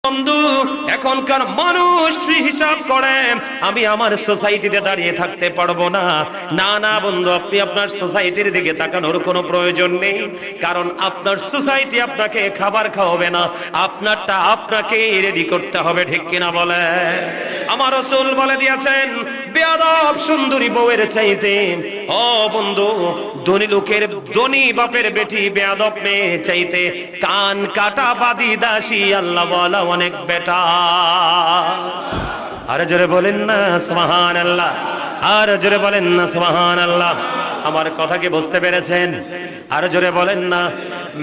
বন্ধু, এখনকার মানুষ হিসাব করে আমি আমার সোসাইটিতে দাঁড়িয়ে থাকতে পারবো না। না না বন্ধু, আপনি আপনার সোসাইটির দিকে তাকানোর কোনো প্রয়োজন নেই, কারণ আপনার সোসাইটি আপনাকে খাবার খাওয়াবে না, আপনারটা আপনাকে রেডি করতে হবে। ঠিক কিনা বলে? আমার রাসূল বলে দিয়েছেন, বেয়াদব সুন্দরী বউয়ের চাইতে ও বন্ধু ধনী লোকের ধনী বাপের বেটি বেয়াদব মেয়ে চাইতে কান কাটা বাদি দাসী আল্লাহ বলা অনেক বেটা। আর জোরে বলেন না সুবহানাল্লাহ, আর জোরে বলেন না সুবহানাল্লাহ। আমার কথা কি বুঝতে পেরেছেন? আর জোরে বলেন না।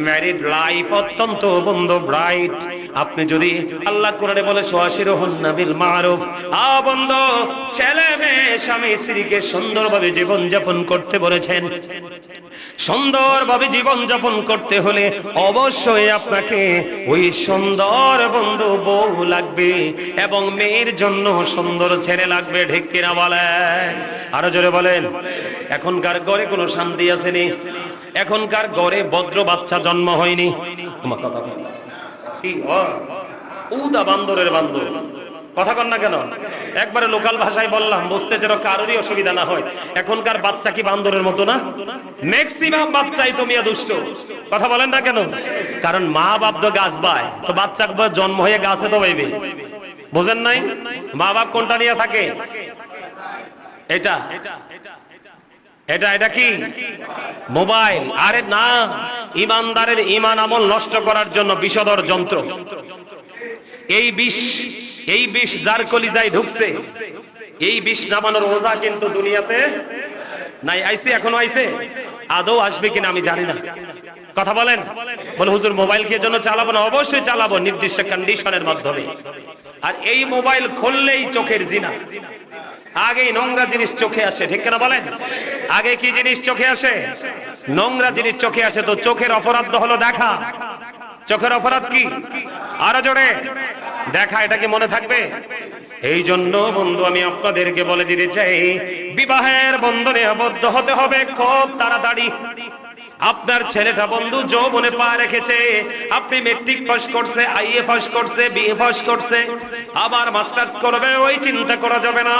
ম্যারিড লাইফ অত্যন্ত বন্ধু ব্রাইট। আপনি যদি আল্লাহ কোরআনে বলে ওয়াশিরুহুন্না বিল মারুফ, বন্ধু ছেলে মেয়ে স্বামী স্ত্রীকে সুন্দরভাবে জীবন যাপন করতে বলেছেন। সুন্দরভাবে জীবন যাপন করতে হলে অবশ্যই আপনাকে ওই সুন্দর বন্ধু বউ লাগবে এবং মেয়ের জন্য সুন্দর ছেলে লাগবে। ঠিক কিনা বলেন? আরো জোরে বলেন। এখনকার ঘরে কোনো শান্তি আসেনি, এখনকার ঘরে ভদ্র বাচ্চা জন্ম হয়নি। তোমার কথা কি উদা বান্দরের বান্দর, কথা কন না কেন? একবারে লোকাল ভাষায় বললাম, বুঝতে যেন কারোরই অসুবিধা না হয়। এখনকার বাচ্চা কি বান্দরের মতো না? ম্যাক্সিমাম বাচ্চাই তো মিয়া দুষ্ট। কথা বলেন না কেন? কারণ মা বাপ তো গাছ বায়, তো বাচ্চা জন্ম হয়ে গাছে তো বাইবে। বুঝেন নাই? মা বাপ কোনটা নিয়ে থাকে? এটা এটা এটা কি মোবাইল? আরে না, ইমানদারের ইমান আমল নষ্ট করার জন্য বিষধর যন্ত্র। এই বিষ যার কলিজায় ঢুকছে, এই বিষ নামানোর ওঝা কিন্তু দুনিয়াতে নাই। আইছে, এখনো আইছে, আদৌ আসবে কিনা আমি জানি না। কথা বলেন। বলে হুজুর মোবাইল কি জন্য চালাবো না? অবশ্যই চালাবো, নির্দিষ্ট কন্ডিশনের মাধ্যমে। আর এই মোবাইল খুললেই চোখের জিনা, আগে নোংরা জিনিস চোখে আসে। ঠিক কিনা বলেন? আগে কি জিনিস চোখে আসে? নোংরা জিনিস চোখে আসে। তো চোখের অপরাধ হলো দেখা। চোখের অপরাধ কি? আরো জোরে দেখা। এটা কি মনে থাকবে? এই জন্য বন্ধু আমি আপনাদেরকে বলে দিতে চাই, বিবাহের বন্ধনে আবদ্ধ হতে হবে খুব তাড়াতাড়ি। আপনার ছেলেটা বন্ধু যৌবনে পা রেখেছে, আপনি মেট্রিক পাস করছে, আইএ পাস করছে, বিএ পাস করছে, আবার মাস্টার্স করবে, ওই চিন্তা করা যাবে না।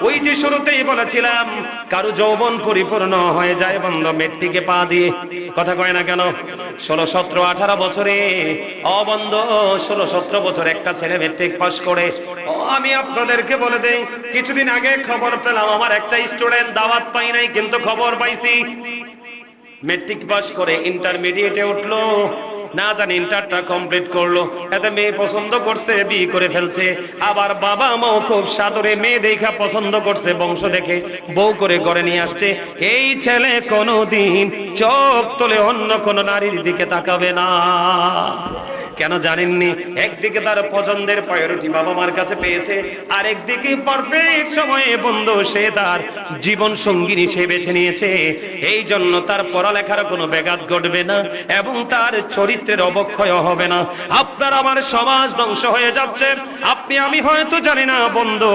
ওই যে শুরুতেই বলেছিলাম, কারো যৌবন পরিপূর্ণ হয়ে যায় বন্ধু মেট্রিকে পা দিয়ে। কথা কয় না কেন? 16, 17, 18 বছরে বন্ধু 16, 17 বছর একটা ছেলে মেট্রিক পাস করে। আমি আপনাদেরকে বলে দেই, কিছুদিন আগে খবর পেলাম, আমার একটা স্টুডেন্ট দাওয়াত পাই নাই কিন্তু খবর পাইছি, মেট্রিক পাস করে ইন্টারমিডিয়েটে উঠলো, না জানি ইন্টারটা কমপ্লিট করলো, এতে মেয়ে পছন্দ করছে, বিয়ে করে ফেলছে। আবার বাবা মাও খুব সাদরে মেয়ে দেখা পছন্দ করছে, বংশ দেখে বউ করে ঘরে নিয়ে আসছে। এই ছেলে কোনোদিন চোখ তুলে অন্য কোন নারীর দিকে তাকাবে না। কেন জানেননি? একদিকে তার পছন্দের প্রায়োরিটি বাবা মার কাছে পেয়েছে, আর একদিকে পারফেক্ট সময়ে বন্ধু সে তার জীবন সঙ্গিনী সে বেছে নিয়েছে। এই জন্য তার পড়ালেখার কোনো ব্যাঘাত ঘটবে না এবং তার চরিত্রের অবক্ষয় হবে না। আপনার আমার সমাজ ধ্বংস হয়ে যাচ্ছে, আপনি আমি হয়তো জানি না বন্ধু।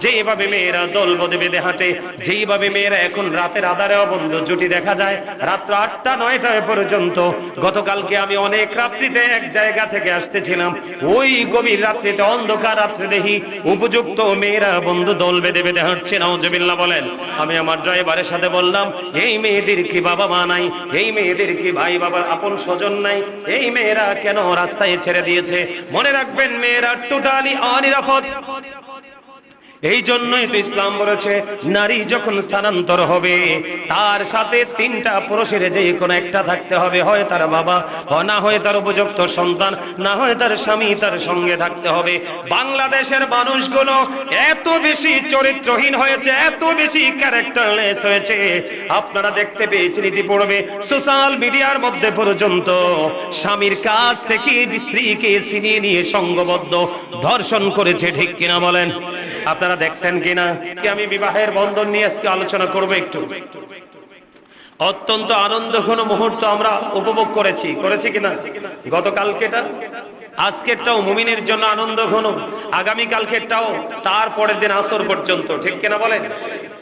যেভাবে মেয়েরা দল বেঁধে বেঁধে হাঁটে, যেইভাবে মেয়েরা এখন রাতের আধারেও বন্ধু জুটি দেখা যায় রাত্র 8টা 9টায় পর্যন্ত। গতকালকে আমি অনেক রাত্রিতে এক জায়গা থেকে আসতেছিলাম, ওই গভীর রাত্রিতে অন্ধকার রাত্রে দেখি উপযুক্ত মেয়েরা বন্ধু দল বেঁধে বেঁধে হাঁটছে। নাউজুবিল্লাহ বলেন। আমি আমার ড্রাইভারের সাথে বললাম, এই মেয়েদের কি বাবা মা নাই? এই মেয়েদের কি ভাই বাবার আপন স্বজন নাই? এই মেয়েরা কেন রাস্তায় ছেড়ে দিয়েছে? মনে রাখবেন, মেয়েরা টোটালি অনিরাপদ। এই জন্যই তো ইসলাম বলেছে, নারী যখন স্থানান্তর হবে তার সাথে 3টা পুরুষের যে কোনো একটা থাকতে হবে, হয় তার বাবা, না হয় তার উপযুক্ত সন্তান, না হয় তার স্বামী তার সঙ্গে থাকতে হবে। বাংলাদেশের মানুষগুলো এত বেশি চরিত্রহীন হয়েছে, এত বেশি ক্যারেক্টারলেস হয়েছে। আপনারা দেখতে পেয়েছেন ইতিপূর্বে সোশ্যাল মিডিয়ার মধ্যে পর্যন্ত স্বামীর কাছ থেকে স্ত্রীকে ছিনিয়ে নিয়ে সংঘবদ্ধ ধর্ষণ করেছে। ঠিক কিনা বলেন? আপনারা দেখছেন কিনা? কি আমি বিবাহের বন্ধন নিয়ে আজকে আলোচনা করব একটু। অত্যন্ত আনন্দঘন মুহূর্ত আমরা উপভোগ করেছি কিনা? গতকালকেটা, আজকেরটাও মুমিনের জন্য আনন্দঘন, আগামী কালকেরটাও, তারপরের দিন আসর পর্যন্ত। ঠিক কিনা বলেন?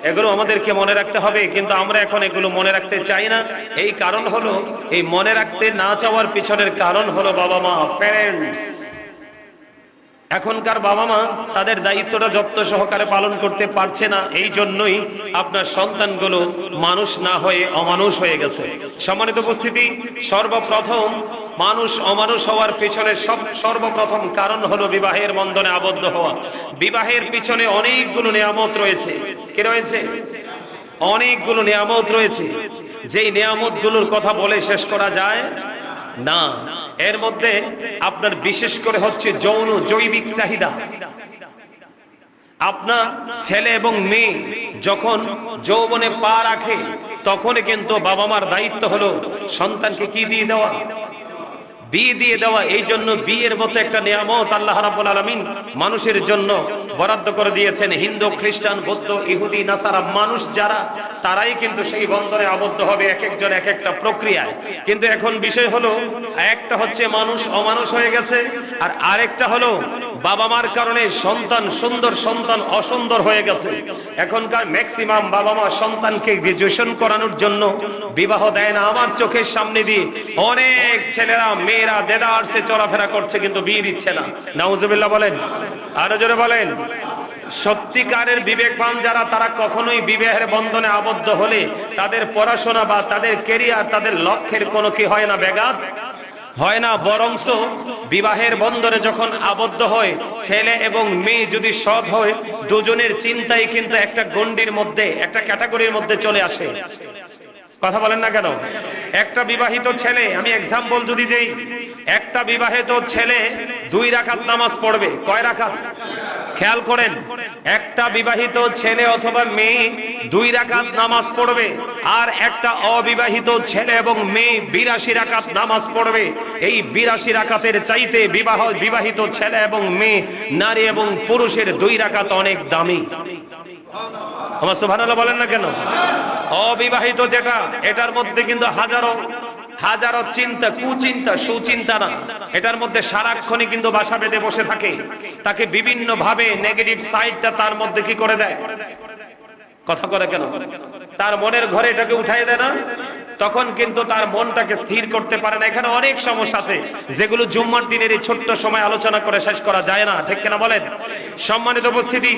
এগুলো আমাদেরকে মনে রাখতে হবে, কিন্তু আমরা এখন এগুলো মনে রাখতে চাই না। এই কারণ হলো, এই মনে রাখতে না চাওয়ার পিছনের কারণ হলো বাবা মা, প্যারেন্টস। এখনকার বাবা মা তাদের দায়িত্বটা যত্ন সহকারে পালন করতে পারছে না, এই জন্যই আপনার সন্তানগুলো মানুষ না হয়ে অমানুষ হয়ে গেছে। সম্মানিত উপস্থিতি, সর্বপ্রথম মানুষ অমানুষ হওয়ার পিছনে সর্বপ্রথম কারণ হলো বিবাহের বন্ধনে আবদ্ধ হওয়া। বিবাহের পিছনে অনেকগুলো নিয়ামত রয়েছে। কি রয়েছে? অনেকগুলো নিয়ামত রয়েছে, যেই নিয়ামতগুলোর কথা বলে শেষ করা যায় না। এর মধ্যে আপনার বিশেষ করে হচ্ছে যৌন জৈবিক চাহিদা। আপনার ছেলে এবং মেয়ে যখন যৌবনে পা রাখে তখনই কিন্তু বাবা মার দায়িত্ব হলো সন্তানকে কি দিয়ে দেওয়া? বিয়ে দিয়ে দেওয়া। এই জন্য বিয়ের মতো একটা নিয়ামত আল্লাহ রাব্বুল আলামিন মানুষের জন্য বরাদ্দ করে দিয়েছেন। হিন্দু, খ্রিস্টান, বৌদ্ধ, ইহুদি, নাসারা মানুষ যারা, তারাই কিন্তু সেই বন্ধনে আবদ্ধ হবে, এক একজন এক একটা প্রক্রিয়ায়। কিন্তু এখন বিষয় হলো, একটা হচ্ছে মানুষ অমানুষ হয়ে গেছে, আর আরেকটা হলো বাবা মার কারণে সন্তান সুন্দর, সন্তান অসুন্দর হয়ে গেছে। এখনকার ম্যাক্সিমাম বাবা মা সন্তানকে গ্রাজুয়েশন করানোর জন্য বিবাহ দেয় না। আমার চোখের সামনে দিয়ে অনেক ছেলেরা মেয়েরা দেদারসে চলাফেরা করছে, কিন্তু বিয়ে দিচ্ছে না। নাউজুবিল্লাহ বলেন, আরো জোরে বলেন। সত্যিকারের বিবেকবান যারা, তারা কখনোই বিবাহের বন্ধনে আবদ্ধ হলে তাদের পড়াশোনা বা তাদের কেরিয়ার, তাদের লক্ষ্যের কোনো কি হয় না, ব্যাঘাত হয় না। বরংস বিবাহের বন্ধনে যখন আবদ্ধ হয়, ছেলে এবং মেয়ে যদি সৎ হয়, দুজনের চিন্তাই কিন্তু একটা গণ্ডির মধ্যে, একটা ক্যাটাগরির মধ্যে চলে আসে। কথা বলেন না কেন? একটা বিবাহিত ছেলে, আমি এক্সাম্পল যদি দেই, একটা বিবাহিত ছেলে 2 রাকাত নামাজ পড়বে। কয় রাকাত? খেয়াল করেন, একটা বিবাহিত ছেলে অথবা মেয়ে 2 রাকাত নামাজ পড়বে, আর একটা অবিবাহিত ছেলে এবং মেয়ে 82 রাকাত নামাজ পড়বে। এই 82 রাকাতের চাইতে বিবাহিত ছেলে এবং মেয়ে, নারী এবং পুরুষের 2 রাকাত অনেক দামি। আমার সুবহানাল্লাহ বলেন না কেন? অবিবাহিত যেটা, এটার মধ্যে কিন্তু হাজারো হাজারো চিন্তা, কুচিন্তা, সুচিন্তা না, এটার মধ্যে সারাক্ষণই কিন্তু বাসা বেঁধে বসে থাকে। তাকে বিভিন্ন ভাবে নেগেটিভ সাইডটা তার মধ্যে কি করে দেয়? কথা করে কেন? তার মনের ঘরে এটাকে উঠাই দেয় না, তখন কিন্তু তার মনটাকে স্থির করতে পারে না। এখানে অনেক সমস্যা আছে যেগুলো জুম্মার দিনের এই ছোট্ট সময় আলোচনা করে শেষ করা যায় না, ঠিক কিনা বলেন? সম্মানিত উপস্থিতি,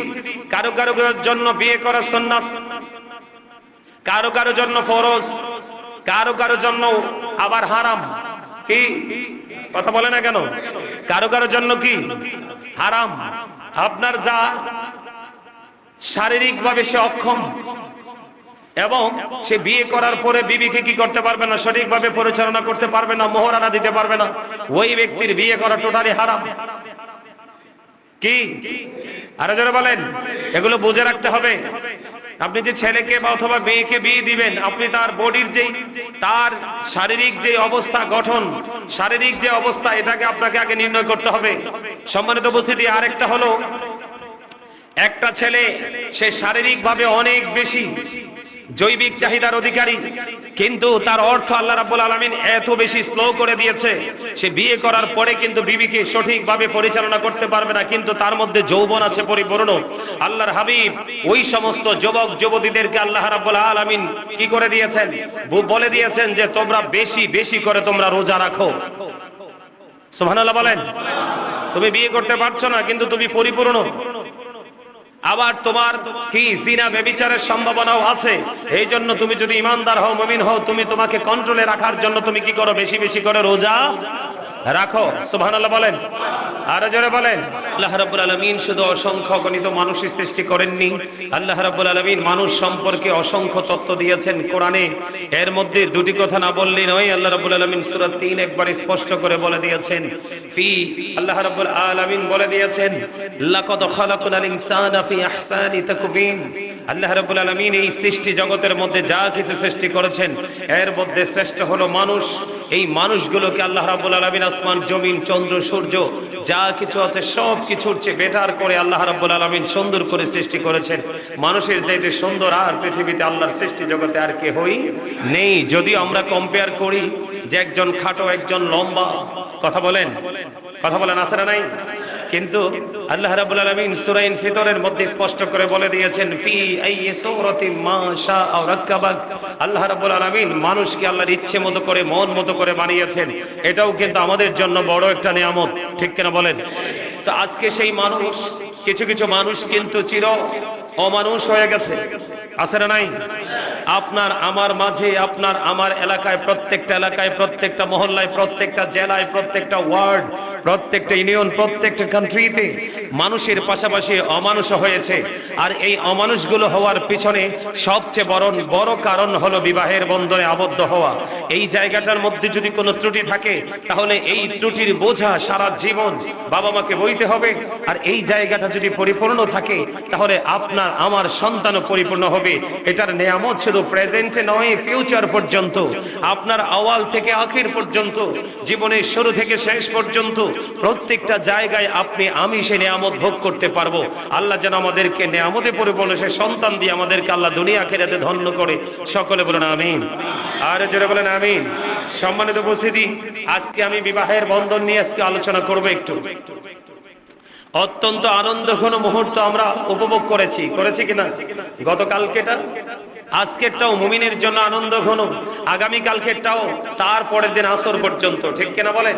কারো কারো জন্য বিয়ে করা সুন্নাত, কারো কারো জন্য ফরজ, কারো কারো জন্য আবার হারাম। কি কথা বলে না কেন? কারো কারো জন্য কি হারাম। আপনার যা শারীরিক ভাবে সে অক্ষম এবং সে বিয়ে করার পরে বিবিকে কি করতে পারবে না, সঠিকভাবে পরিচালনা করতে পারবে না, মোহরানা দিতে পারবে না, ওই ব্যক্তির বিয়ে করা টোটালি হারাম। কি আরো যারা বলেন, এগুলো বুঝে রাখতে হবে। আপনি যে ছেলেকে বা অথবা মেয়েকে বিয়ে দিবেন, আপনি তার বডির যে, তার শারীরিক যে অবস্থা, গঠন, শারীরিক যে অবস্থা, এটাকে আপনাকে আগে নির্ণয় করতে হবে। সম্মানিত উপস্থিতি, আরেকটা হলো, একটা ছেলে সে শারীরিক ভাবে অনেক বেশি জৈবিক চাহিদার অধিকারী, কিন্তু তার অর্থ আল্লাহ রাব্বুল আলামিন এত বেশি স্লো করে দিয়েছে, সে বিয়ে করার পরে কিন্তু বিবিকে সঠিকভাবে পরিচালনা করতে পারবে না, কিন্তু তার মধ্যে যৌবন আছে পরিপূর্ণ। আল্লাহর হাবিব ওই সমস্ত যুবক যুবতীদেরকে আল্লাহ রাব্বুল আলামিন কি করে দিয়েছেন? বলে দিয়েছেন যে তোমরা বেশি বেশি করে তোমরা রোজা রাখো। সুবহানাল্লাহ বলেন। তুমি বিয়ে করতে পারছো না, কিন্তু তুমি পরিপূর্ণ। আবার তোমার কি জিনা ব্যভিচারের সম্ভাবনাও আছে, এই জন্য তুমি যদি ইমানদার হও, মুমিন হও, তুমি তোমাকে কন্ট্রোলে রাখার জন্য তুমি কি করো? বেশি বেশি করে রোজা রাখো। সুবহানাল্লাহ বলেন, আরো জোরে বলেন। আল্লাহ রাব্বুল আলামিন শুধু অসংখ্য গণিত মানুষের সৃষ্টি করেননি, আল্লাহ রাব্বুল আলামিন মানুষ সম্পর্কে অসংখ্য তত্ত্ব দিয়েছেন কোরআনে। এর মধ্যে দুটি কথা না বললে নয়। আল্লাহ রাব্বুল আলামিন সূরা 3 একবার স্পষ্ট করে বলে দিয়েছেন, আল্লাহ রাব্বুল আলামিন বলে দিয়েছেন, লাকাদ খালাকনাল ইনসানা ফি আহসানি তাকওয়িম। আল্লাহ রাব্বুল আলামিন এই সৃষ্টি জগতের মধ্যে যা কিছু সৃষ্টি করেছেন, এর মধ্যে শ্রেষ্ঠ হলো মানুষ। এই মানুষগুলোকে আল্লাহ রাব্বুল আলামিন আসমান, জমিন, চন্দ্র, সূর্য যা কিছু আছে সব কিছুর চেয়ে বেটার করে আল্লাহ রাব্বুল আলামিন সুন্দর করে সৃষ্টি করেছেন। মানুষের চাইতে সুন্দর আর পৃথিবীতে আল্লাহর সৃষ্টি জগতে আর কেউই নেই। যদিও আমরা কম্পেয়ার করি যে একজন খাটো, একজন লম্বা, কথা বলেন, কথা বলেন, আছে না নাই? কিন্তু আল্লাহ রাব্বুল আলামিন সূরা ইনফিতরের মধ্যে স্পষ্ট করে বলে দিয়েছেন, ফি আইয়ি সূরাতিন মা শাআ রাক্কাবাক। আল্লাহ রাব্বুল আলামিন মানুষকে আল্লাহর ইচ্ছে মতো করে, মন মতো করে বানিয়েছেন। এটাও কিন্তু আমাদের জন্য বড় একটা নিয়ামত, ঠিক কিনা বলেন? তো আজকে সেই মানুষ, কিছু কিছু মানুষ কিন্তু চির অমানুষ হয়ে গেছে, আছে না নাই? আপনার আমার মাঝে, আপনার আমার এলাকায়, প্রত্যেকটা এলাকায়, প্রত্যেকটা মহল্লায়, প্রত্যেকটা জেলায়, প্রত্যেকটা ওয়ার্ড, প্রত্যেকটা ইউনিয়ন, প্রত্যেকটা কান্ট্রিতে মানুষের পাশাপাশি অমানুষ হয়েছে। আর এই অমানুষগুলো হওয়ার পিছনে সবচেয়ে বড় কারণ হলো বিবাহের বন্ধনে আবদ্ধ হওয়া। এই জায়গাটার মধ্যে যদি কোনো ত্রুটি থাকে, তাহলে এই ত্রুটির বোঝা সারা জীবন বাবা মাকে বইতে হবে। আর এই জায়গাটা যদি পরিপূর্ণ থাকে, তাহলে আপনার আমার সন্তানও পরিপূর্ণ হবে। এটার নেয়ামত শুধু প্রেজেন্টে নয়, ফিউচার পর্যন্ত, আপনার আওয়াল থেকে আখির পর্যন্ত, জীবনের শুরু থেকে শেষ পর্যন্ত প্রত্যেকটা জায়গায় আপনি আমি সে নেয়ামত ভোগ করতে পারবো। আল্লাহ যেন আমাদেরকে নেয়ামতে পরিপূর্ণ সে সন্তান দিয়ে আমাদেরকে আল্লাহ দুনিয়া আখিরাতে ধন্য করে। সকলে বলেন আমিন, আর জোরে বলেন আমিন। সম্মানিত উপস্থিতি, আজকে আমি বিবাহের বন্ধন নিয়ে আজকে আলোচনা করব একটু। অত্যন্ত আনন্দঘন মুহূর্ত আমরা উপভোগ করেছি কিনা? গতকালকেটা, আজকেরটাও মুমিনের জন্য আনন্দ ঘন, আগামী কালকেরটাও, তারপরের দিন আসর পর্যন্ত, ঠিক কিনা বলেন?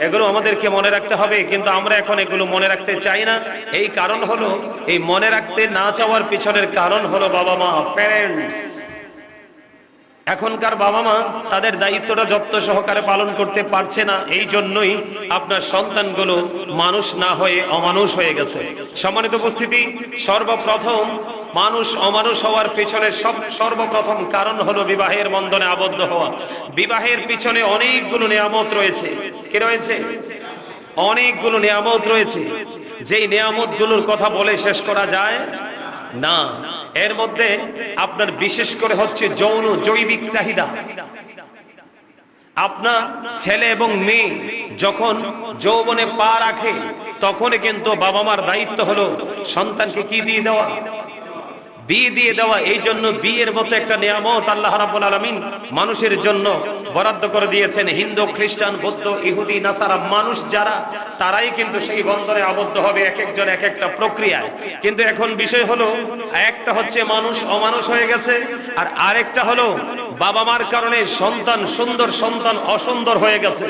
এগুলো আমাদেরকে মনে রাখতে হবে, কিন্তু আমরা এখন এগুলো মনে রাখতে চাই না। এই কারণ হলো, এই মনে রাখতে না চাওয়ার পিছনের কারণ হলো বাবা মা, প্যারেন্টস। এখনকার বাবা মা তাদের দায়িত্বটা যত্ন সহকারে পালন করতে পারছে না, এই জন্যই আপনার সন্তানগুলো মানুষ না হয়ে অমানুষ হয়ে গেছে। সম্মানিত উপস্থিতি, সর্বপ্রথম মানুষ অমানুষ হওয়ার পিছনে সর্বপ্রথম কারণ হলো বিবাহের বন্ধনে আবদ্ধ হওয়া। বিবাহের পিছনে অনেকগুলো নিয়ামত রয়েছে। কি রয়েছে? অনেকগুলো নিয়ামত রয়েছে, যেই নিয়ামতগুলোর কথা বলে শেষ করা যায় না। এর মধ্যে আপনার বিশেষ করে হচ্ছে যৌন জৈবিক চাহিদা। আপনার ছেলে এবং মেয়ে যখন যৌবনে পা রাখে, তখনই কিন্তু বাবা মার দায়িত্ব হলো সন্তানকে কি দিয়ে দেওয়া? বিয়ে দিয়ে দেওয়া। এই জন্য বিয়ের মতো একটা নিয়ামত আল্লাহ রাব্বুল আলামিন মানুষের জন্য বরাদ্দ করে দিয়েছেন। হিন্দু, খ্রিস্টান, বৌদ্ধ, ইহুদি, নাসারা মানুষ যারা, তারাই কিন্তু সেই বন্ধনে আবদ্ধ হবে, এক একজন এক একটা প্রক্রিয়ায়। কিন্তু এখন বিষয় হলো, একটা হচ্ছে মানুষ অমানুষ হয়ে গেছে, আর আরেকটা হলো বাবা মার কারণে সন্তান সুন্দর, সন্তান অসুন্দর হয়ে গেছে।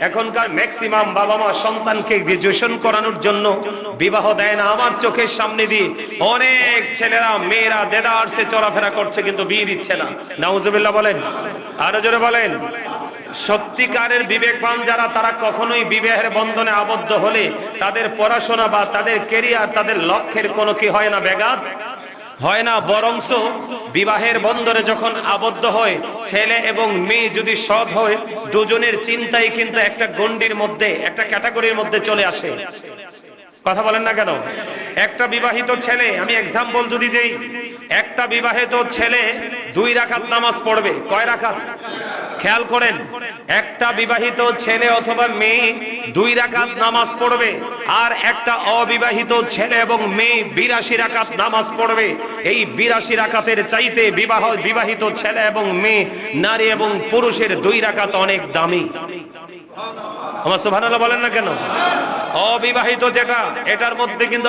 এখনকার ম্যাক্সিমাম বাবা মা সন্তানকে গ্রাজুয়েশন করানোর জন্য বিবাহ দেয় না। আমার চোখের সামনে দিয়ে অনেক ছেলেরা মেয়েরা দেদারসে চলাফেরা করছে, কিন্তু বিয়ে দিচ্ছে না। নাউজুবিল্লাহ বলেন, আরো জোরে বলেন। সত্যিকারের বিবেকবান যারা, তারা কখনোই বিবাহের বন্ধনে আবদ্ধ হলে তাদের পড়াশোনা বা তাদের কেরিয়ার, তাদের লক্ষ্যের কোনো কি হয় না, ব্যাঘাত হয় না। বরংস বিবাহের বন্ধনে যখন আবদ্ধ হয়, ছেলে এবং মেয়ে যদি সৎ হয়, দুজনের চিন্তাই কিন্তু একটা গণ্ডির মধ্যে, একটা ক্যাটাগরির মধ্যে চলে আসে। কথা বলেন না কেন? একটা বিবাহিত ছেলে, আমি এক্সাম্পল যদি দেই, একটা বিবাহিত ছেলে 2 রাকাত নামাজ পড়বে। কয় রাকাত? খেয়াল করেন, একটা বিবাহিত ছেলে অথবা মেয়ে 2 রাকাত নামাজ পড়বে, আর একটা অবিবাহিত ছেলে এবং মেয়ে 82 রাকাত নামাজ পড়বে। এই 82 রাকাতের চাইতে বিবাহিত ছেলে এবং মেয়ে, নারী এবং পুরুষের 2 রাকাত অনেক দামি। আমার সুবহানাল্লাহ বলেন না কেন? অবিবাহিত যেটা, এটার মধ্যে কিন্তু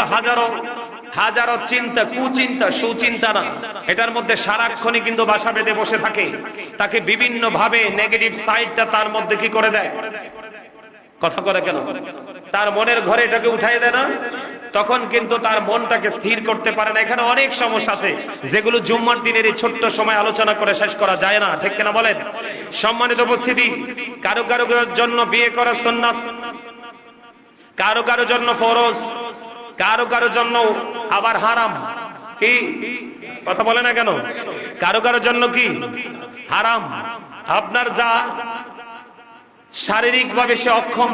হাজারো চিন্তা, কুচিন্তা, সুচিন্তা না, এটার মধ্যে সারাক্ষণই কিন্তু বাসা বেঁধে বসে থাকে। তাকে বিভিন্ন ভাবে নেগেটিভ সাইডটা তার মধ্যে কি করে দেয়? কথা করে কেন? তার মনের ঘরে এটাকে উঠাই দেয় না, তখন কিন্তু তার মনটাকে স্থির করতে পারে না। এখানে অনেক সমস্যা আছে, যেগুলো জুম্মার দিনের এই ছোট্ট সময় আলোচনা করে শেষ করা যায় না, ঠিক কিনা বলেন? সম্মানিত উপস্থিতি, কারো কারো জন্য বিয়ে করা সুন্নাত, কারো কারো জন্য ফরজ, কারো কারো জন্য আবার হারাম। কি কথা বলে না কেন? কারো কারো জন্য কি হারাম। আপনার যা শারীরিকভাবে সে অক্ষম,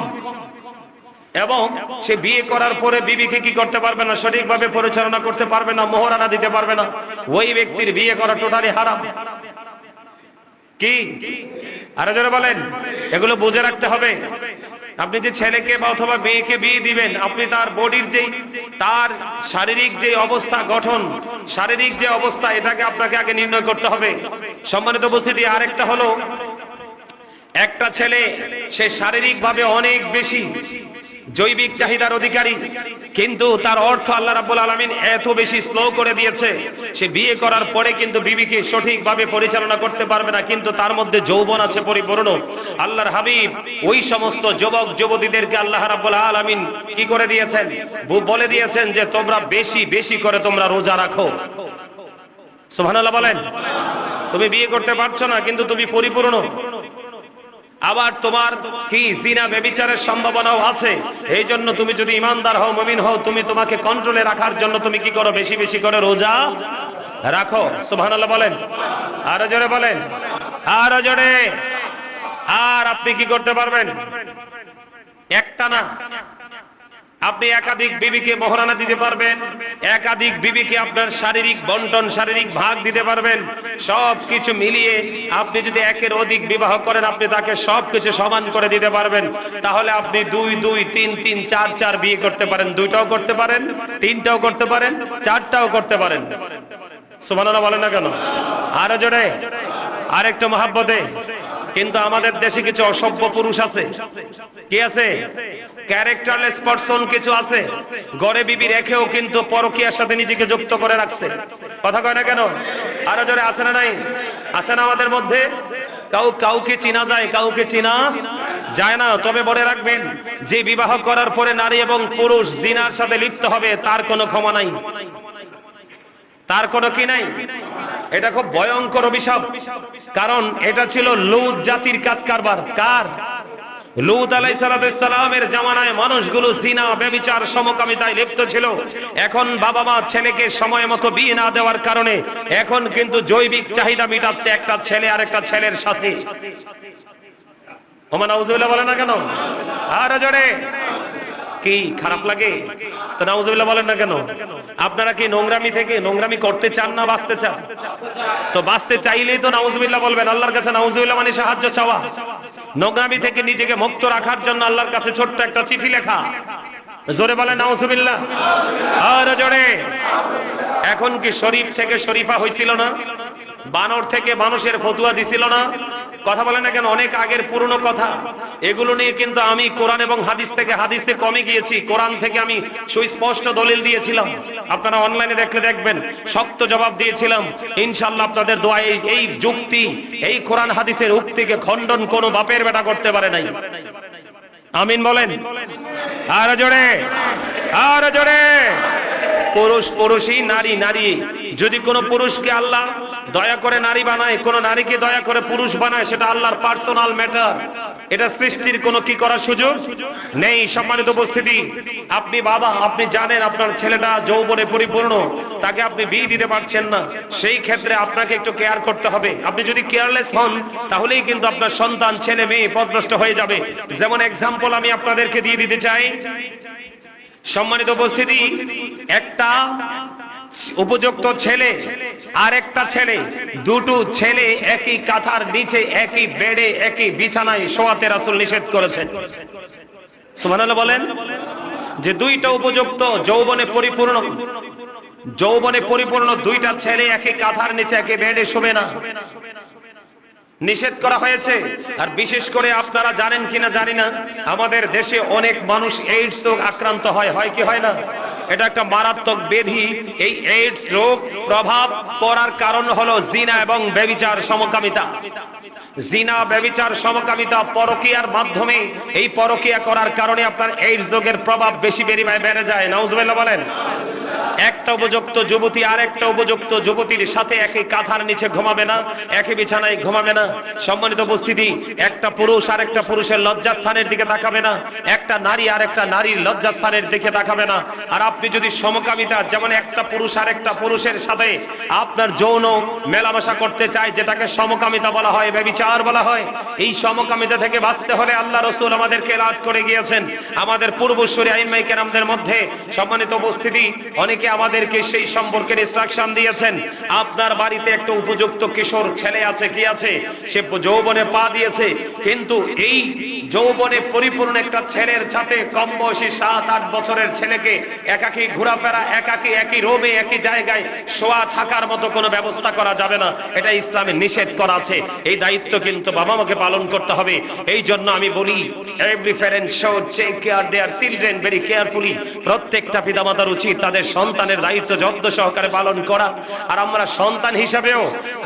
এবং সে বিয়ে করার পরে বিবিকে কি করতে পারবে না, সঠিকভাবে পরিচালনা করতে পারবে না, মোহরানা দিতে পারবে না, ওই ব্যক্তির বিয়ে করা টোটালি হারাম। কি আরে যারা বলেন, এগুলো বুঝে রাখতে হবে। আপনি যে ছেলেকে বা অথবা মেয়েকে বিয়ে দিবেন, আপনি তার বডির যেই, তার শারীরিক যে অবস্থা, গঠন, শারীরিক যে অবস্থা, এটাকে আপনাকে আগে নির্ণয় করতে হবে। সম্মানিত উপস্থিতি, আরেকটা হলো, একটা ছেলে সে শারীরিক ভাবে অনেক বেশি জৈবিক চাহিদার অধিকারী, কিন্তু তার অর্থ আল্লাহ রাব্বুল আলামিন এত বেশি স্লো করে দিয়েছে, সে বিয়ে করার পরে কিন্তু বিবিকে সঠিকভাবে পরিচালনা করতে পারবে না, কিন্তু তার মধ্যে যৌবন আছে পরিপূর্ণ। আল্লাহর হাবিব ওই সমস্ত যুবক যুবতীদেরকে আল্লাহ রাব্বুল আলামিন কি করে দিয়েছেন, বলে দিয়েছেন যে তোমরা বেশি বেশি করে তোমরা রোজা রাখো। সুবহানাল্লাহ বলেন। তুমি বিয়ে করতে পারছো না, কিন্তু তুমি পরিপূর্ণ। আবার তোমার কি জিনা ব্যভিচারের সম্ভাবনাও আছে, এই জন্য তুমি যদি ইমানদার হও, মুমিন হও, তুমি তোমাকে কন্ট্রোলে রাখার জন্য তুমি কি করো, বেশি বেশি করে রোজা রাখো। সুবহানাল্লাহ বলেন, আরো জোরে বলেন, আরো জোরে। আর আপনি কি করতে পারবেন, একটা না, আপনি একাধিক বিবিকে মোহরানা দিতে পারবেন, একাধিক বিবিকে আপনার শারীরিক বন্টন, শারীরিক ভাগ দিতে পারবেন। সবকিছু মিলিয়ে আপনি যদি একের অধিক বিবাহ করেন, আপনি তাকে সবকিছু সমান করে দিতে পারবেন। তাহলে আপনি 2 2 3 3 4 4 বিয়ে করতে পারেন, 2টাও করতে পারেন, 3টাও করতে পারেন, 4টাও করতে পারেন। সুবহানাল্লাহ বলেন না কেন? আরো জোরে, আরেকটু মহব্বতে। কিন্তু আমাদের দেশে কিছু অসভ্য পুরুষ আছে। কি আছে? ক্যারেক্টারলেস পারসন কিছু আছে, ঘরে বিবি রেখেও কিন্তু পরকীয়ার সাথে নিজেকে যুক্ত করে রাখছে। কথা কয় না কেন? আরো জোরে, আছে না নাই? আছে না আমাদের মধ্যে? কাউকে চিনা যায়, কাউকে চিনা যায় না। তবে মনে রাখবেন, যে বিবাহ করার পরে নারী এবং পুরুষ জিনার সাথে লিপ্ত হবে, তার কোনো ক্ষমা নাই, তার কোনো কি নাই। এটা খুব ভয়ঙ্কর অভিশাপ, কারণ এটা ছিল লূত জাতির কাজ কারবার। কার? লূত আলাইহিস সালামের জামানায় মানুষগুলো জিনা, ব্যভিচার, সমকামিতায় লিপ্ত ছিল। এখন বাবা মা ছেলেকে সময় মতো বিয়ে না দেওয়ার কারণে এখন কিন্তু জৈবিক চাহিদা মেটাচ্ছে একটা ছেলে আর একটা ছেলের সাথে। ওমা নাউজুবিল্লাহ বলে না কেন? আর জোরে। কি খারাপ লাগে? তো নাউজুবিল্লাহ বলেন না কেন? আপনারা কি নোংরামি থেকে নোংরামি করতে চান না বাঁচতে চান? তো বাঁচতে চাইলেই তো নাউজুবিল্লাহ বলবেন। আল্লাহর কাছে নাউজুবিল্লাহ মানে সাহায্য চাওয়া। নোংরামি থেকে নিজেকে মুক্ত রাখার জন্য আল্লাহর কাছে ছোট্ট একটা চিঠি লেখা। জোরে বলেন নাউজুবিল্লাহ, আর জোরে। এখন কি শরীফ থেকে শরীফা হয়েছিল না? বানর থেকে মানুষের ফতুয়া দিছিল না? কথা বলে না কেন? অনেক আগের পুরনো কথা। এগুলো নিয়ে কিন্তু আমি কোরআন এবং হাদিস থেকে হাদিসে কমে গিয়েছি, কোরআন থেকে আমি সুস্পষ্ট দলিল দিয়েছিলাম। আপনারা অনলাইনে দেখলে দেখবেন, শক্ত জবাব দিয়েছিলাম। ইনশাআল্লাহ আপনাদের দোয়া এই যুক্তি, এই কোরআন হাদিসের উক্তিকে খণ্ডন কোনো বাপের বেটা করতে পারে নাই। আমিন বলেন, আর জোরে, আর জোরে। পুরুষ পুরুষই, নারী নারী। যদি কোনো পুরুষকে আল্লাহ দয়া করে নারী বানায়, কোন নারীকে দয়া করে পুরুষ বানায়, সেটা আল্লাহর পার্সোনাল ম্যাটার। এটা সৃষ্টির কোনো কি করার সুযোগ নেই। সম্মানিত উপস্থিতি, আপনি বাবা, আপনি জানেন আপনার ছেলেটা যৌবনে পরিপূর্ণ, তাকে আপনি বিয়ে দিতে পারছেন না। সেই ক্ষেত্রে আপনাকে একটু কেয়ার করতে হবে। আপনি যদি কেয়ারলেস হন, তাহলেই কিন্তু আপনার সন্তান, ছেলে মেয়ে পথভ্রষ্ট হয়ে যাবে। যেমন এক্সাম্পল আমি আপনাদেরকে দিয়ে দিতে চাই। সম্মানিত উপস্থিতি, একটা উপযুক্ত ছেলে আর একটা ছেলে, দুটো ছেলে একই কাঁথার নিচে, একই বেডে, একই বিছানায় শোয়াতে রাসূল নিষেধ করেছেন। সুবহানাল্লাহ বলেন। যে দুইটা উপযুক্ত, যৌবনে পরিপূর্ণ দুইটা ছেলে একই কাঁথার নিচে, একই বেডে শোবে না, নিষেধ করা হয়েছে। আর বিশেষ করে আপনারা জানেন কিনা জানি না, আমাদের দেশে অনেক মানুষ এইডস রোগ আক্রান্ত হয়। হয় কি হয় না? এটা একটা মারাত্মক ব্যাধি। এই এইডস রোগ প্রভাব পড়ার কারণ হলো জিনা এবং ব্যভিচার, সমকামিতা। জিনা, ব্যভিচার, সমকামিতা, পরকীয়ার মাধ্যমে, এই পরকীয়া করার কারণে আপনার এইডস রোগের প্রভাব বেশি বেড়ে যায়। নাউজুবিল্লাহ বলেন। একটা উপযুক্ত যুবতী আর একটা উপযুক্ত যুবতীর সাথে একই কাঁথার নিচে ঘুমাবে না, একই বিছানায় ঘুমাবে না। সম্মানিত উপস্থিতি, একটা পুরুষ আর একটা পুরুষের লজ্জাস্থানের দিকে তাকাবে না, একটা নারী আর একটা নারীর লজ্জাস্থানের দিকে তাকাবে না। আর আপনি যদি সমকামিতা, যেমন একটা পুরুষ আর একটা পুরুষের সাথে আপনার যৌন মেলামেশা করতে চায়, যেটাকে সমকামিতা বলা হয়, ব্যভিচার বলা হয়, এই সমকামিতা থেকে বাঁচতে হলে আল্লাহ রাসূল আমাদেরকে লাভ করে গিয়েছেন। আমাদের পূর্বসূরি আইম্মায়ে কেরামদের মধ্যে, সম্মানিত উপস্থিতি, অনেকে আমাদেরকে সেই সম্পর্কের ইনস্ট্রাকশন দিয়েছেন। আপনার বাড়িতে একটা উপযুক্ত কিশোর ছেলে আছে, কি আছে, সে যৌবনে পা দিয়েছে, কিন্তু এই যৌবনে পরিপূর্ণ একটা ছেলের সাথে কম বয়সী 7-8 বছরের ছেলেকে একাকী ঘোরাফেরা, একাকী একই রোমে একই জায়গায় শোয়া থাকার মতো কোনো ব্যবস্থা করা যাবে না, এটা ইসলামে নিষেধ করা আছে। এই দায়িত্ব কিন্তু বাবা মাকে পালন করতে হবে। এই জন্য আমি বলি, every parent should take care their children very carefully। প্রত্যেকটা পিতামাতার উচিত তাদের সন্তানের দায়িত্ব যত্ন সহকারে পালন করা। আর আমরা সন্তান হিসাবেও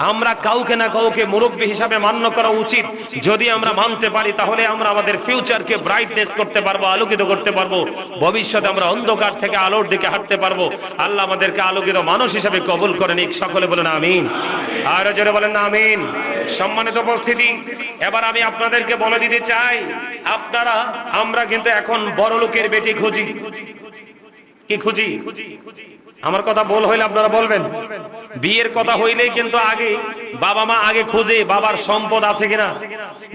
আমরা কাউকে না কাউকে মুরব্বী হিসাবে মান্য করা উচিত। যদি আমরা মানতে পারি তাহলে আমরা আমাদের ফিউচারকে ব্রাইটনেস করতে পারবো, আলোকিত করতে পারবো। ভবিষ্যতে আমরা অন্ধকার থেকে আলোর দিকে হাঁটতে পারবো। আল্লাহ আমাদেরকে আলোকিত মানুষ হিসাবে কবুল করে নিক। সকলে বলেন আমিন, আর জোরে বলেন না আমিন। সম্মানিত উপস্থিতি, এবার আমি আপনাদেরকে বলে দিতে চাই, আমরা কিন্তু এখন বড় লোকের বেটি খুঁজি। কি খুঁজি? আমার কথা বল হইলে আপনারা বলবেন। বিয়ের কথা হইলেই কিন্তু আগে বাবা মা আগে খুঁজে বাবার সম্পদ আছে কিনা,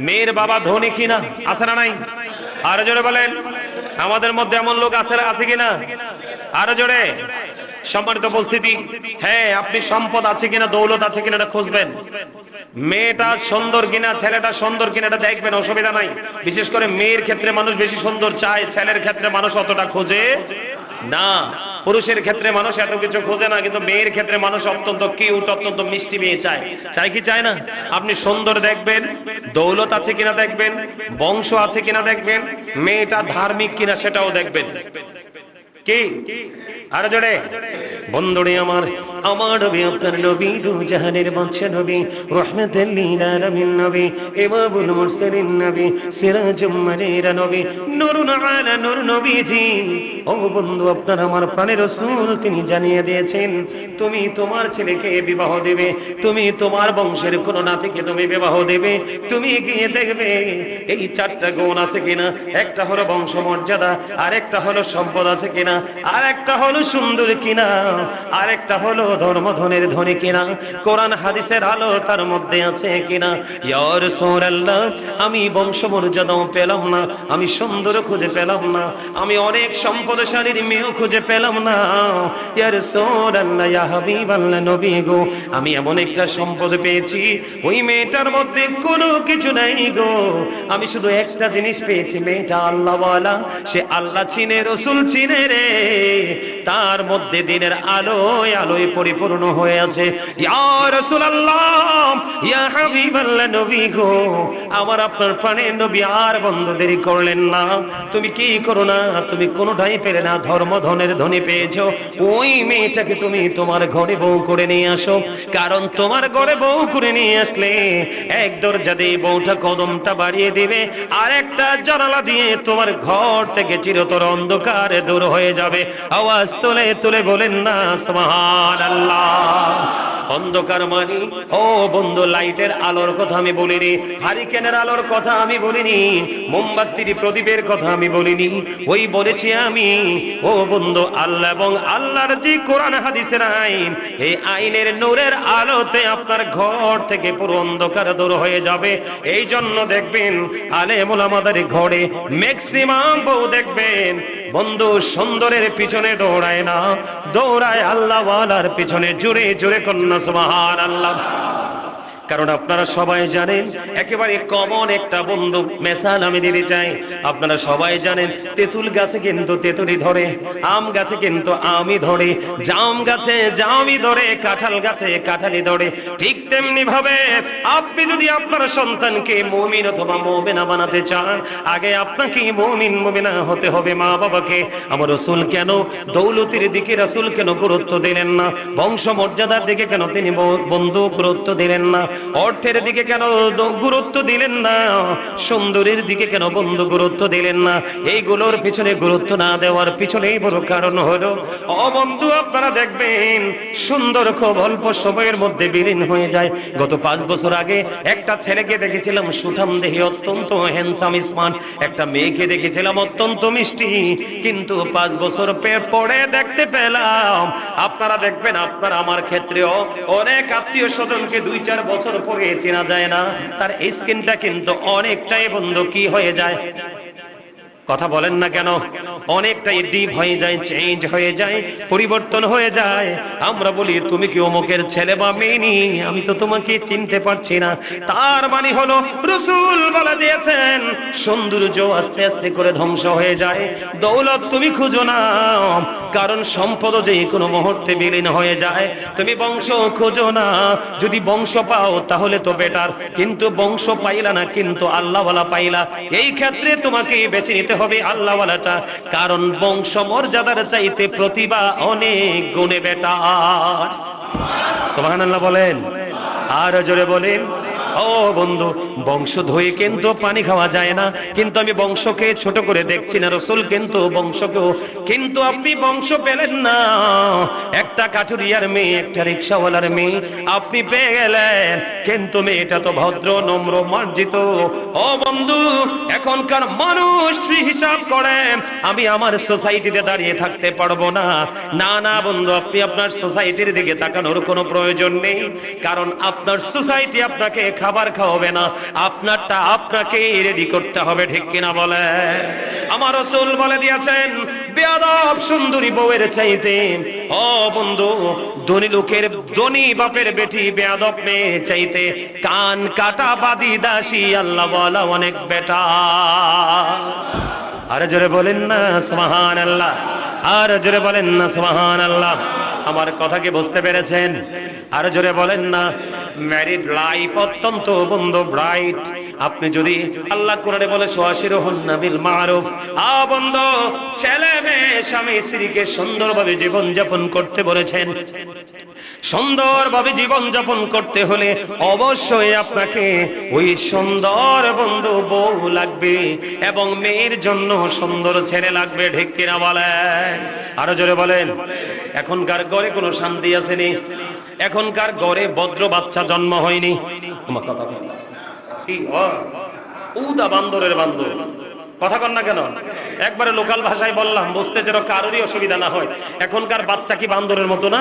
মেয়ের বাবা ধনী কিনা, আছে না নাই? আরো জোরে বলেন। আমাদের মধ্যে এমন লোক আছে কিনা? আরো জোরে। সম্মানিত উপস্থিতি, হ্যাঁ, আপনি সম্পদ আছে কিনা, দৌলত আছে কিনা এটা খুঁজবেন। মেয়েটা সুন্দর কিনা, ছেলেটা সুন্দর কিনা এটা দেখবেন, অসুবিধা নাই। বিশেষ করে মেয়ের ক্ষেত্রে মানুষ বেশি সুন্দর চায়, ছেলের ক্ষেত্রে মানুষ অতটা খোঁজে না। পুরুষের ক্ষেত্রে মানুষ এত কিছু খোঁজে না, কিন্তু মেয়ের ক্ষেত্রে মানুষ অত্যন্ত কিউট, অত্যন্ত মিষ্টি মেয়ে চায়। চায় কি চায় না? আপনি সুন্দর দেখবেন, দৌলত আছে কিনা দেখবেন, বংশ আছে কিনা দেখবেন, মেয়েটা ধার্মিক কিনা সেটাও দেখবেন। কি আরো জোরে বন্ধুরে আমার, আমার নবী আপনার নবী, দু জাহানের বাদশা নবী, রাহমাতাল লিল আলামিন নবী, ইমামুল মুরসালিন নবী, সিরাজুম মুনীরা নবী, নূরুন আলা নূর নবীজি। ও বন্ধু, আপনার আমার প্রাণের রাসূল তিনি জানিয়ে দিয়েছেন, তুমি তোমার ছেলেকে বিবাহ দেবে, তুমি তোমার বংশের কোন নাতিকে তুমি বিবাহ দেবে, তুমি গিয়ে দেখবে এই 4টা গুণ আছে কিনা। একটা হলো বংশ মর্যাদা, আরেকটা হলো সম্পদ আছে কিনা, আরেকটা হলো সুন্দর কিনা, আরেকটা হলো ধর্মধনের ধনী কিনা, কোরআন হাদিসের আলো তার মধ্যে আছে কিনা। ইয়া রাসূলুল্লাহ, আমি বংশ মর্যাদাও পেলাম না, আমি সুন্দর খুঁজে পেলাম না, আমি অনেক সম্পদশালীর মেয়েও খুঁজে পেলাম না। ইয়া রাসূলুল্লাহ, ইয়া হাবিবাল্লাহ, নবী গো, আমি এমন একটা সম্পদ পেয়েছি, ওই মেয়েটার মধ্যে কোনো কিছু নাই গো। আমি শুধু একটা জিনিস পেয়েছি, মেয়েটা আল্লাহওয়ালা, সে আল্লাহ চিনে, রাসূল চিনে রে, তার মধ্যে দিনের আলোয় আলোয় পরিপূর্ণ হয়ে আছে। ইয়া রাসূলুল্লাহ, ইয়া হাবিবাল্লাহ, নবী গো, আমার আপনার প্রাণের নবী আর বন্ধ দেরি করলেন না। তুমি কি করো না, তুমি কোনোটাই পেলে না, ধর্মধনের ধনী পেয়েছো, ওই মেয়েটাকে তুমি তোমার ঘরে বউ করে নিয়ে আসো। কারণ তোমার ঘরে বউ করে নিয়ে আসলে এক দরজা দিয়ে বউটা কদমটা বাড়িয়ে দিবে, আর একটা জানালা দিয়ে তোমার ঘর থেকে চিরতর অন্ধকারে দূর হয়ে যাবে। আওয়াজ তুলে তুলে বলেন না সুবহানাল্লাহ। অন্ধকার মানে, ও বন্ধু, লাইটের আলোর কথা আমি বলিনি, হারিকেনের আলোর কথা আমি বলিনি, মোমবাতির প্রদীপের কথা আমি বলিনি, ওই বলেছি আমি, ও বন্ধু, আল্লাহ এবং আল্লাহর যে কোরআন হাদিসের আইন, এই আইনের নূরের আলোতে আপনার ঘর থেকে পুরো অন্ধকার দূর হয়ে যাবে। এই জন্য দেখবেন আলেম ওলামাদের ঘরে ম্যাক্সিমাম বউ দেখবেন বন্ধু সুন্দরের পিছনে দৌড়ায় না, দৌড়ায় আল্লাহওয়ালার পিছনে। জোরে জোরে কন্যা সুবহানাল্লাহ। কারণ আপনারা সবাই জানেন, একেবারে কমন একটা বন্ধু মেসাল আমি দিতে চাই। আপনারা সবাই জানেন, তেঁতুল গাছে কিন্তু তেঁতুলি ধরে, আম গাছে কিন্তু আমই ধরে, জাম গাছে জামই ধরে, কাঁঠাল গাছে কাঁঠালি ধরে। ঠিক তেমনি ভাবে আপনি যদি আপনার সন্তানকে মুমিন অথবা মুমিনা বানাতে চান, আগে আপনাকে মুমিন মুমিনা হতে হবে। মা বাবাকে আমার রাসূল কেন দৌলতের দিকে রাসূল কেন গুরুত্ব দিলেন না, বংশ মর্যাদার দিকে কেন তিনি বন্ধু গুরুত্ব দিলেন না, অর্থের দিকে কেন গুরুত্ব দিলেন না, সুন্দরের দিকে কেন বন্ধু গুরুত্ব দিলেন না? এইগুলোর পিছনে গুরুত্ব না দেওয়ার পিছনেই বড় কারণ হলো, ও বন্ধু, আপনারা দেখবেন সুন্দর খুব অল্প সময়ের মধ্যে বিলীন হয়ে যায়। গত 5 বছর আগে একটা ছেলেকে দেখেছিলাম সুঠাম দেহি, অত্যন্ত হ্যান্ডসাম স্মার্ট, একটা মেয়েকে দেখেছিলাম অত্যন্ত মিষ্টি, কিন্তু 5 বছর পরে দেখতে পেলাম, আপনারা দেখবেন আপনার আমার ক্ষেত্রেও অনেক আত্মীয় স্বজনকে 2-4 বছর পরে চেনা যায় না, তার স্কিনটা কিন্তু অনেকটাই বন্ধু কি হয়ে যায়, কথা বলেন না কেন? অনেকটাই ডিপ হয়ে যায়, চেঞ্জ হয়ে যায়, পরিবর্তন হয়ে যায়। আমরা বলি তুমি কি অমুকের ছেলে বা মেয়ে নি, আমি তো তোমাকে চিনতে পারছি না। তার মানে হলো রাসূল বলে দিয়েছেন সৌন্দর্য আস্তে আস্তে করে ধ্বংস হয়ে যায়। দৌলত তুমি খুঁজো না, কারণ সম্পদ যে কোনো মুহূর্তে বিলীন হয়ে যায়। তুমি বংশ খোঁজো না, যদি বংশ পাও তাহলে তো বেটার, কিন্তু বংশ পাইলা না, কিন্তু আল্লাহওয়ালা পাইলা। এই ক্ষেত্রে তোমাকে বেছে নিতে হবে আল্লাহওয়ালাটা, কারণ বংশ মর্যাদার চাইতে প্রতিভা অনেক গুণে বেটার। সুবহানাল্লাহ বলেন, আর জোরে বলেন। ও বন্ধু, বংশ ধুয়ে কিন্তু পানি খাওয়া যায় না, কিন্তু আমি বংশকে ছোট করে দেখছি না। রাসূল কিন্তু বংশকেও, কিন্তু আপনি বংশ পেলেন না। একটা কাঠুরিয়ার মেয়ে, একটা রিকশাওয়ালার মেয়ে আপনি পেয়ে গেলেন, কিন্তু মেয়েটা তো ভদ্র, নম্র, মার্জিত। ও বন্ধু, এখনকার মানুষ হিসাব করে আমি আমার সোসাইটিতে দাঁড়িয়ে থাকতে পারবো না। না না বন্ধু, আপনি আপনার সোসাইটির দিকে তাকানোর কোনো প্রয়োজন নেই, কারণ আপনার সোসাইটি আপনাকে খাবার খাওয়াবে না, আপনারটা আপনাকে রেডি করতে হবে। ঠিক কিনা বলে? আমার রাসূল বলে দিয়েছেন বেয়াদব সুন্দরী বউয়ের চাইতে, ও বন্ধু, ধনী লোকের, ধনী বাপের বেটি বেয়াদব মেয়ে চাইতে কান কাটা বাদি দাসী আল্লাহ বলা অনেক বেটা। আরে জোরে বলেন না সুবহানাল্লাহ, আর জোরে বলেন না সুবহানাল্লাহ। আমার কথা কি বুঝতে পেরেছেন? আর জোরে বলেন না। ম্যারিড লাইফ অত্যন্ত বন্ধু ব্রাইট। আপনি যদি, আল্লাহ কোরআনে বলে ওয়াশিরুহুন্না বিল মারুফ, বন্ধু, ছেলে মেয়ে স্বামী স্ত্রীকে সুন্দরভাবে জীবন যাপন করতে বলেছেন। সুন্দরভাবে জীবন যাপন করতে হলে অবশ্যই আপনাকে ওই সুন্দর বন্ধু বউ লাগবে, এবং মেয়ের জন্য সুন্দর ছেলে লাগবে। ঠিক কিনা বলেন? আরো জোরে বলেন। এখনকার ঘরে কোনো শান্তি আসেনি, এখনকার ঘরে ভদ্র বাচ্চা জন্ম হয়নি। আমার কথা কি উদা বান্দরের বান্দর, কথা কন না কেন? একবারে লোকাল ভাষায় বললাম, বুঝতে যেন কারোরই অসুবিধা না হয়। এখনকার বাচ্চা কি বান্দরের মতো না?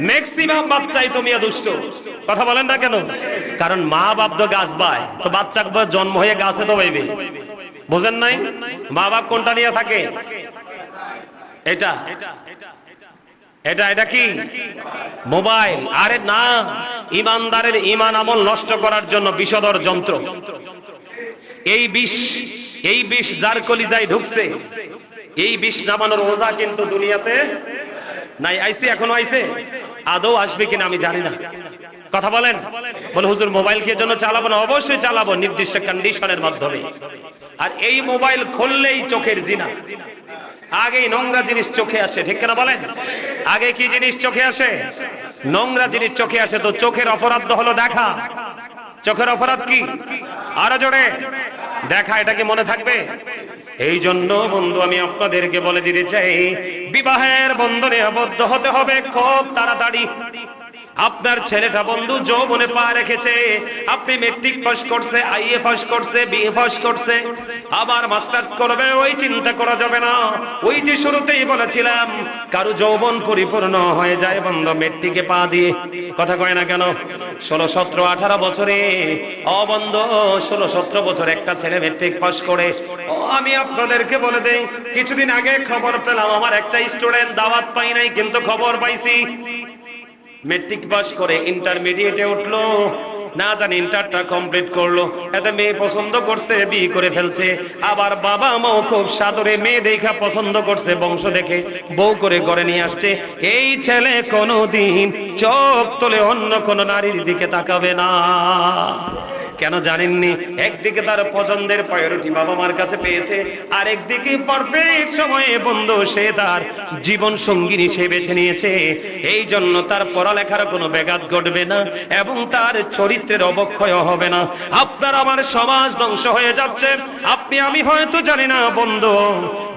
ম্যাক্সিমাম বাচ্চাই তো মিয়া দুষ্ট। কথা বলেন না কেন? কারণ মা বাপ তো গাছ বায়, তো বাচ্চা জন্ম হয়ে গাছে তো বাইবে। বুঝেন নাই? মা বাপ কোনটা নিয়ে থাকে? এটা এটা এটা কি মোবাইল? আরে না, ইমানদারের ইমান আমল নষ্ট করার জন্য বিষধর যন্ত্র। এই বিষ যার কলিজায় ঢুকছে, এই বিষ নামানোর ওজা কিন্তু দুনিয়াতে নাই। আইছে, এখনো আইছে, আদৌ আসবে কিনা আমি জানি না। কথা বলেন। বলে হুজুর মোবাইল কি জন্য চালাবো না? অবশ্যই চালাবো, নির্দিষ্ট কন্ডিশনের মাধ্যমে। আর এই মোবাইল খুললেই চোখের জিনা, আগে নোংরা জিনিস চোখে আসে। ঠিক কিনা বলেন? আগে কি জিনিস চোখে আসে? নোংরা জিনিস চোখে আসে। তো চোখের অপরাধ হলো দেখা। চোখের অপরাধ কি? আরো জোরে দেখা। এটা কি মনে থাকবে? এই জন্য বন্ধু আমি আপনাদেরকে বলে দিতে চাই, বিবাহের বন্ধনে আবদ্ধ হতে হবে খুব তাড়াতাড়ি। আপনার ছেলেটা বন্ধু যৌবনে পা রেখেছে, আপনি মেট্রিক পাস করছে, আইএ পাস করছে, বিএ পাস করছে, আবার মাস্টার্স করবে, ওই চিন্তা করা যাবে না। ওই যে শুরুতেই বলেছিলাম, কারো যৌবন পরিপূর্ণ হয়ে যায় বন্ধু মেট্রিকে পা দিয়ে। কথা কয় না কেন? 16, 17, 18 বছরে, বন্ধু 16, 17 বছর একটা ছেলে মেট্রিক পাস করে। আমি আপনাদেরকে বলে দেই, কিছুদিন আগে খবর পেলাম, আমার একটা স্টুডেন্ট দাওয়াত পাই নাই, কিন্তু খবর পাইছি মেট্রিক পাস করে ইন্টারমিডিয়েটে উঠলো, না জানি ইন্টারটা কমপ্লিট করলো, এতে মেয়ে পছন্দ করছে, বিয়ে করে ফেলছে। আবার বাবা মাও খুব সাদরে মেয়ে দেখা পছন্দ করছে, বংশ দেখে বউ করে ঘরে নিয়ে আসছে। এই ছেলে কোনোদিন চোখ তুলে অন্য কোন নারীর দিকে তাকাবে না। কেন জানেননি? একদিকে তার পছন্দের প্রায়োরিটি বাবা মার কাছে পেয়েছে, আর একদিকে পারফেক্ট সময়ে বন্ধু সে তার জীবন সঙ্গিনী সে বেছে নিয়েছে। এই জন্য তার পড়ালেখার কোনো ব্যাঘাত ঘটবে না, এবং তার চরিত্রের অবক্ষয় হবে না। আপনার আমার সমাজ ধ্বংস হয়ে যাচ্ছে, আপনি আমি হয়তো জানি না বন্ধু।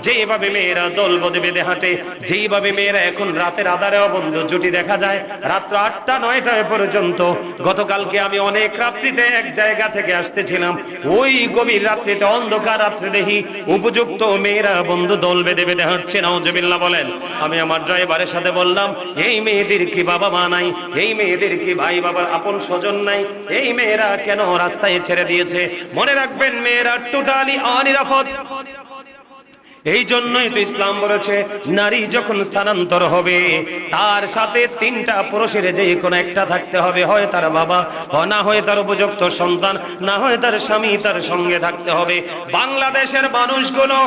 যেভাবে মেয়েরা দল বেঁধে হাঁটে, যেইভাবে মেয়েরা এখন রাতের আধারেও বন্ধু জুটি দেখা যায় রাত্র 8টা 9টা পর্যন্ত। গতকালকে আমি অনেক রাত্রিতে এক জায়গা থেকে আসতেছিলাম, ওই গভীর রাত্রিতে অন্ধকার রাত্রে দেখি উপযুক্ত মেয়েরা বন্ধু দল বেঁধে হাঁটছে। নাউজুবিল্লাহ বলেন। আমি আমার ড্রাইভারের সাথে বললাম, এই মেয়েদের কি বাবা মা নাই? এই মেয়েদের কি ভাই বাবার আপন স্বজন নাই? এই মেয়েরা কেন রাস্তায় ছেড়ে দিয়েছে? মনে রাখবেন, মেয়েরা টোটালি অনিরাপদ। এই জন্যই তো ইসলাম বলেছে নারী যখন স্থানান্তর হবে তার সাথে তিনটা পুরুষের যে কোনো একটা থাকতে হবে, হয় তার বাবা, না হয় তার উপযুক্ত সন্তান, না হয় তার স্বামী তার সঙ্গে থাকতে হবে। বাংলাদেশের মানুষগুলো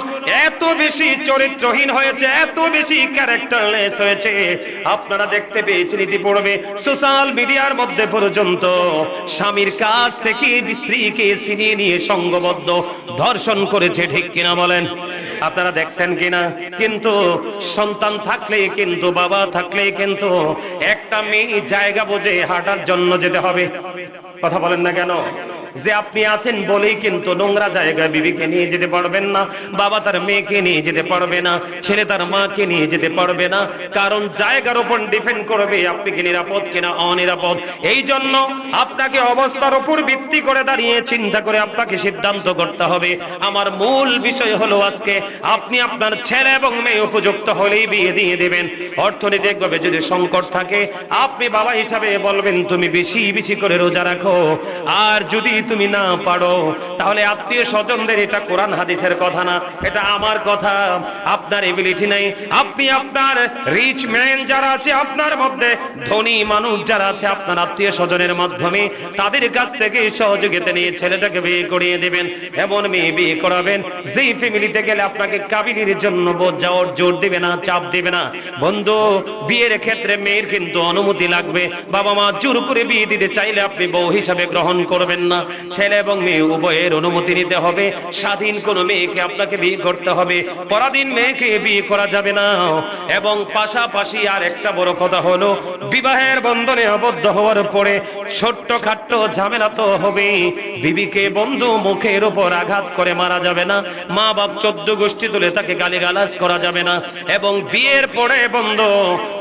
এত বেশি চরিত্রহীন হয়েছে, এত বেশি ক্যারেক্টারলেস হয়েছে, আপনারা দেখতে পেয়েছেন ইতিপূর্বে সোশ্যাল মিডিয়ার মধ্যে পর্যন্ত স্বামীর কাছ থেকে স্ত্রীকে ছিনিয়ে নিয়ে সংঘবদ্ধ ধর্ষণ করেছে, ঠিক কিনা বলেন? আপনারা দেখছেন কিনা? কিন্তু সন্তান থাকলে, কিন্তু বাবা থাকলে, কিন্তু একটা মেয়ে জায়গা বুঝে হাঁটার জন্য যেতে হবে। কথা বলেন না কেন? যে আপনি আছেন বলেই কিন্তু নোংরা জায়গায় বিবিকে নিয়ে যেতে পারবেন না, বাবা তার মেয়েকে নিয়ে যেতে পারবে না, ছেলে তার মাকে নিয়ে যেতে পারবে না, কারণ জায়গার উপর ডিপেন্ড করবে আপনি কি নিরাপদ কিনা অনিরাপদ। এই জন্য আপনাকে অবস্থার উপর ভিত্তি করে দাঁড়িয়ে চিন্তা করে আপনাকে সিদ্ধান্ত করতে হবে। আমার মূল বিষয় হলো আজকে আপনি আপনার ছেলে এবং মেয়ে উপযুক্ত হলেই বিয়ে দিয়ে দেবেন। অর্থনৈতিকভাবে যদি সংকট থাকে আপনি বাবা হিসাবে বলবেন তুমি বেশি বেশি করে রোজা রাখো, আর যদি তুমি না পারো তাহলে আত্মীয় স্বজনদের, এটা কোরআন হাদিসের কথা না, এটা আমার কথা, আপনার এবিলিটি নাই, আপনি আপনার রিচ ম্যান যারা আছে আপনার মধ্যে, ধনী মানুষ যারা আছে আপনার আত্মীয় স্বজনের মাধ্যমে তাদের কাছ থেকে সহযোগিতা নিয়ে ছেলেটাকে বিয়ে করিয়ে দেবেন। এমন মেয়ে বিয়ে করাবেন যেই ফ্যামিলিতে গেলে আপনাকে কাবিনের জন্য বোঝাওয়ার জোর দিবে না, চাপ দিবে না। বন্ধু, বিয়ের ক্ষেত্রে মেয়ের কিন্তু অনুমতি লাগবে। বাবা মা জোর করে বিয়ে দিতে চাইলে আপনি বউ হিসাবে গ্রহণ করবেন না। ছেলে এবং মেয়ে উভয়ের অনুমতি নিতে হবে। স্বাধীন কোন মেয়েকে আপনাকে বিয়ে করতে হবে, পরাধীন মেয়েকে বিয়ে করা যাবে না। এবং পাশাপাশি আর একটা বড় কথা হলো, বিবাহের বন্ধনে আবদ্ধ হওয়ার পরে ছোট্ট খাট্ট ঝামেলা তো হবে। বিবিকে বন্ধু মুখের উপর আঘাত করে মারা যাবে না, মা বাপ 14 গোষ্ঠী তুলে তাকে গালিগালাজ করা যাবে না। এবং বিয়ের পরে বন্ধু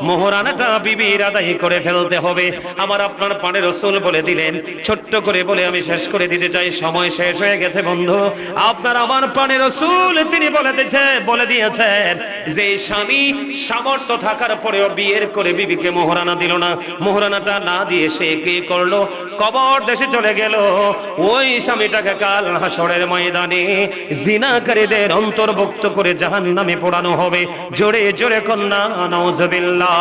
মোহরানাটা বিবির আদায় করে ফেলতে হবে। আমার আপনার পানে রসুল বলে দিলেন, ছোট্ট করে বলে আমি শেষ করে দিতে চাই, সময় শেষ হয়ে গেছে বন্ধু। আপনার আমার প্রাণের রাসূল তিনি বলে দিয়েছেন যে স্বামী সামর্থ্য থাকার পরেও বিয়ের করে বিবিকে মোহরানা দিল না, মোহরানাটা না দিয়ে সে কি করলো? কবর দেশে চলে গেল। ওই স্বামীটাকে কাল হাসরের ময়দানে জিনাকারীদের অন্তর্ভুক্ত করে জাহান্নামে পোড়ানো হবে। জোরে জোরে কন্যা নাউজুবিল্লাহ।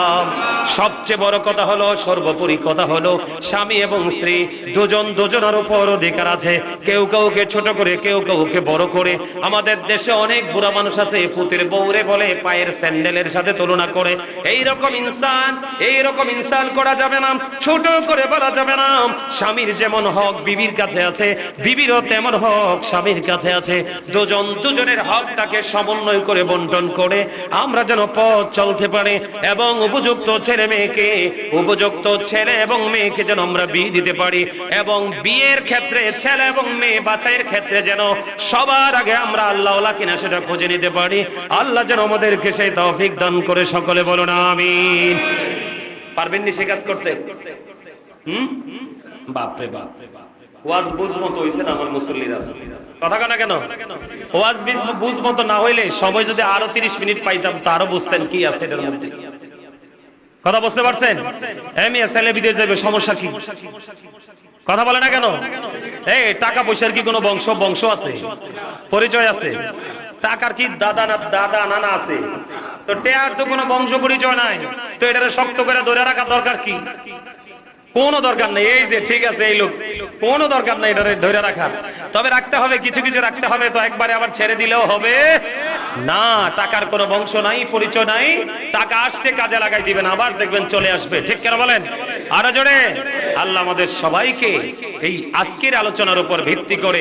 সবচেয়ে বড় কথা হলো, সর্বোপরি কথা হলো, স্বামী এবং স্ত্রী দুজন দুজনের উপর অধিকার আছে। কেউ কাউকে ছোট করে, কেউ কাউকে বড় করে। আমাদের দেশে অনেক বুড়া মানুষ আছে পুতের বউরে বলে পায়ের স্যান্ডেলের সাথে তুলনা করে। এইরকম ইনসান করা যাবে না, ছোট করে বলা যাবে না। স্বামীর যেমন হক বিবির কাছে আছে, বিবিরও তেমন হক স্বামীর কাছে আছে। দুজন দুজনের হকটাকে সমন্বয় করে বন্টন করে আমরা যেন পথ চলতে পারি, এবং উপযুক্ত ছেলে মেয়েকে, উপযুক্ত ছেলে এবং মেয়েকে যেন আমরা বিয়ে দিতে পারি। এবং বিয়ের ক্ষেত্রে ছেলে এবং মেয়ে বাছাইয়ের ক্ষেত্রে যেন সবার আগে আমরা আল্লাহওয়ালা কিনা সেটা খুঁজে নিতে পারি। আল্লাহ যেন আমাদেরকে সেই তৌফিক দান করে। সকলে বলুন আমিন। পারবেন নি সে কাজ করতে? বাপরে বাপ, ওয়াজ বুঝমতো হইছে না আমার মুসল্লিরা? কথা কেন কেন ওয়াজ বুঝমতো না হইলে সময় যদি আরো 30 মিনিট পাইতাম তা আরো বুঝতেন কি আছে এটার মধ্যে। কথা বুঝতে পারছেন? এমিয়া ছেলে বিদেশ যাবে, সমস্যা কি? কথা বলে না কেন? এই টাকা পয়সার কি কোনো বংশ আছে, পরিচয় আছে? টাকার কি দাদা নানা আছে? তো টেয়ার তো কোনো বংশ পরিচয় নাই। তো এটারে শক্ত করে ধরে রাখা দরকার কি? কোনো দরকার নেই। এই যে ঠিক আছে, এই লোক, কোনো দরকার নাই এটা ধরে রাখার। তবে রাখতে হবে, কিছু কিছু রাখতে হবে। তো একবারে আবার ছেড়ে দিলেও হবে না। টাকার কোনো বংশ নাই, পরিচয় নাই। টাকা আসছে কাজে লাগাই দিবেন, আবার দেখবেন চলে আসবে। ঠিক কেন বলেন? আরো জোরে। আল্লাহ আমাদের সবাইকে এই আজকের আলোচনার উপর ভিত্তি করে